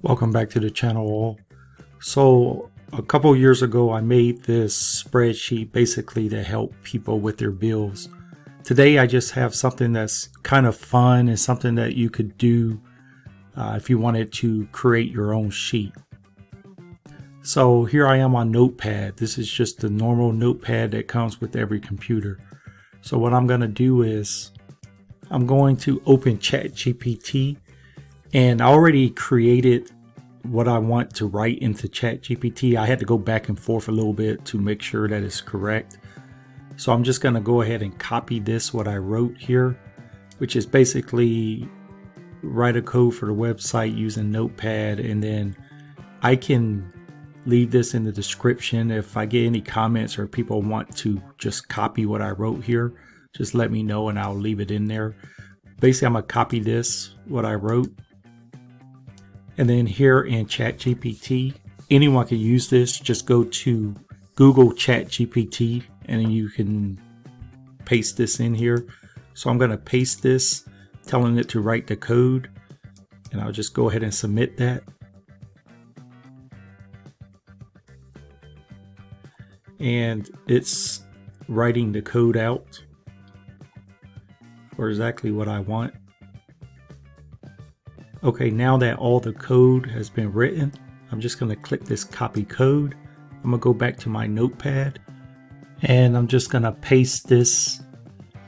Welcome back to the channel all. So a couple years ago I made this spreadsheet basically to help people with their bills. Today I just have something that's kind of fun and something that you could do if you wanted to create your own sheet. So here I am on Notepad. This is just the normal Notepad that comes with every computer. So what I'm going to do is I'm going to open ChatGPT, and I already created what I want to write into ChatGPT. I had to go back and forth a little bit to make sure that it's correct. So I'm just going to go ahead and copy this, what I wrote here, which is basically write a code for the website using Notepad, and then I can leave this in the description. If I get any comments or people want to just copy what I wrote here, just let me know and I'll leave it in there. Basically, I'm going to copy this, what I wrote. And then here in ChatGPT, anyone can use this. Just go to Google ChatGPT and you can paste this in here. So I'm going to paste this, telling it to write the code, and I'll just go ahead and submit that. And it's writing the code out for exactly what I want. Okay, now that all the code has been written, I'm just going to click this copy code. I'm going to go back to my Notepad, and I'm just going to paste this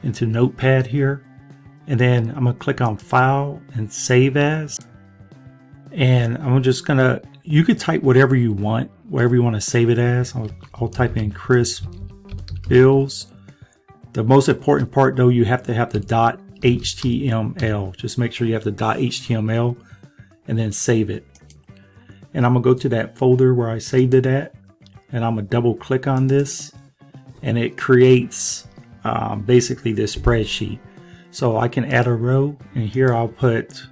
into Notepad here. And then I'm going to click on File and Save As. And I'm just going to, you could type whatever you want, wherever you want to save it as. I'll type in Chris Bills. The most important part though, you have to have the .html. Just make sure you have the .html and then save it. And I'm gonna go to that folder where I saved it at, and I'm gonna double click on this, and it creates basically this spreadsheet. So I can add a row, and here I'll put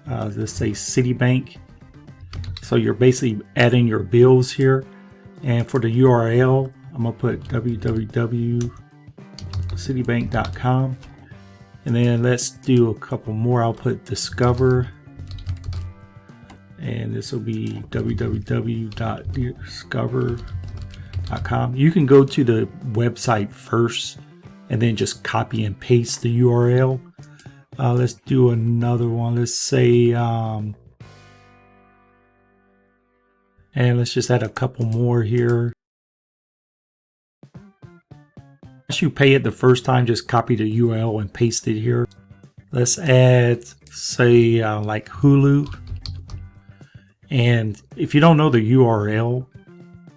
let's say Citibank. So you're basically adding your bills here, and for the URL I'm gonna put www.citibank.com. And then let's do a couple more. I'll put Discover, and this will be www.discover.com. You can go to the website first and then just copy and paste the URL. Let's do another one. Let's say, and let's just add a couple more here. Once you pay it the first time, just copy the URL and paste it here. Let's add, say, like Hulu. And if you don't know the URL,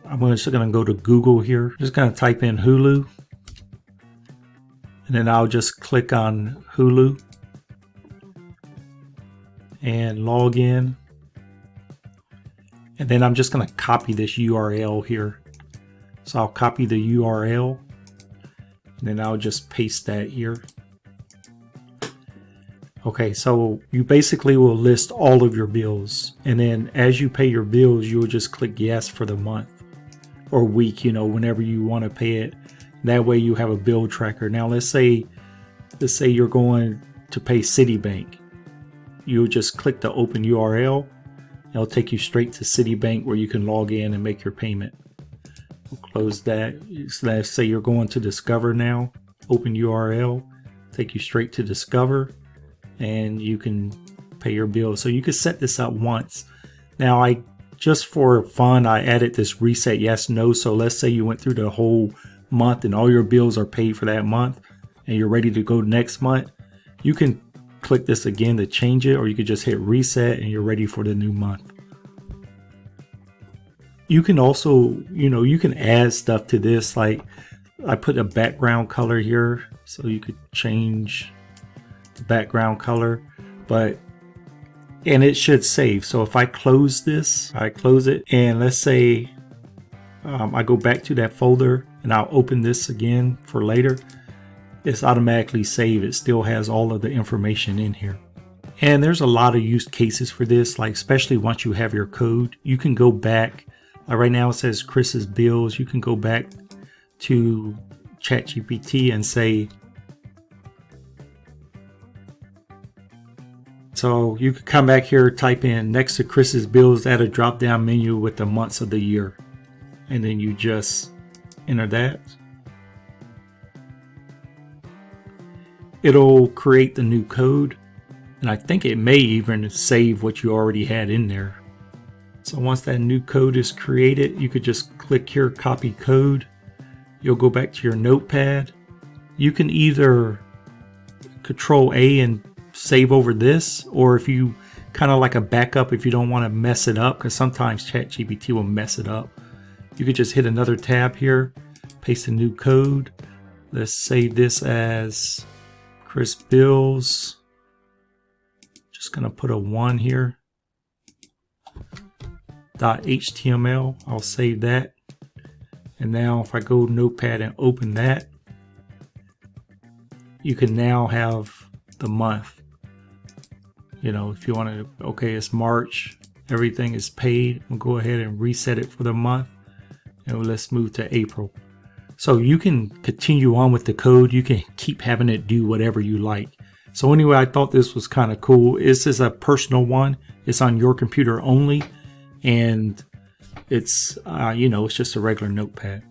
I'm just going to go to Google here. Just going to type in Hulu. And then I'll just click on Hulu and log in. And then I'm just going to copy this URL here. So I'll copy the URL. And then I'll just paste that here. Okay, so you basically will list all of your bills, and then as you pay your bills, you will just click yes for the month or week, whenever you want to pay it. That way you have a bill tracker. Now let's say you're going to pay Citibank. You'll just click the open URL. It'll take you straight to Citibank where you can log in and make your payment. Close that. Let's say you're going to Discover now. Open URL, take you straight to Discover, and you can pay your bill. So you can set this up once. Now just for fun, I added this reset yes no. So let's say you went through the whole month and all your bills are paid for that month and you're ready to go next month. You can click this again to change it, or you could just hit reset and you're ready for the new month. You can also, you can add stuff to this. Like I put a background color here, so you could change the background color, and it should save. So if I close this, I close it, and let's say I go back to that folder and I'll open this again for later, it's automatically saved. It still has all of the information in here. And there's a lot of use cases for this, like especially once you have your code, you can go back. Right now it says Chris's bills. You can go back to ChatGPT and say So you can come back here, type in next to Chris's bills, add a drop down menu with the months of the year. And then you just enter that. It'll create the new code. And I think it may even save what you already had in there. So once that new code is created, you could just click here, copy code. You'll go back to your notepad. You can either Control A and save over this, or if you kind of like a backup, if you don't want to mess it up, because sometimes ChatGPT will mess it up, you could just hit another tab here, paste a new code. Let's save this as Chris Bills. Just gonna put a 1 here. .html. I'll save that. And now if I go Notepad and open that, you can now have the month. You know, if you want to, okay, it's March, everything is paid. We'll go ahead and reset it for the month. And let's move to April. So you can continue on with the code. You can keep having it do whatever you like. So anyway, I thought this was kind of cool. This is a personal one. It's on your computer only. And it's, you know, it's just a regular notepad.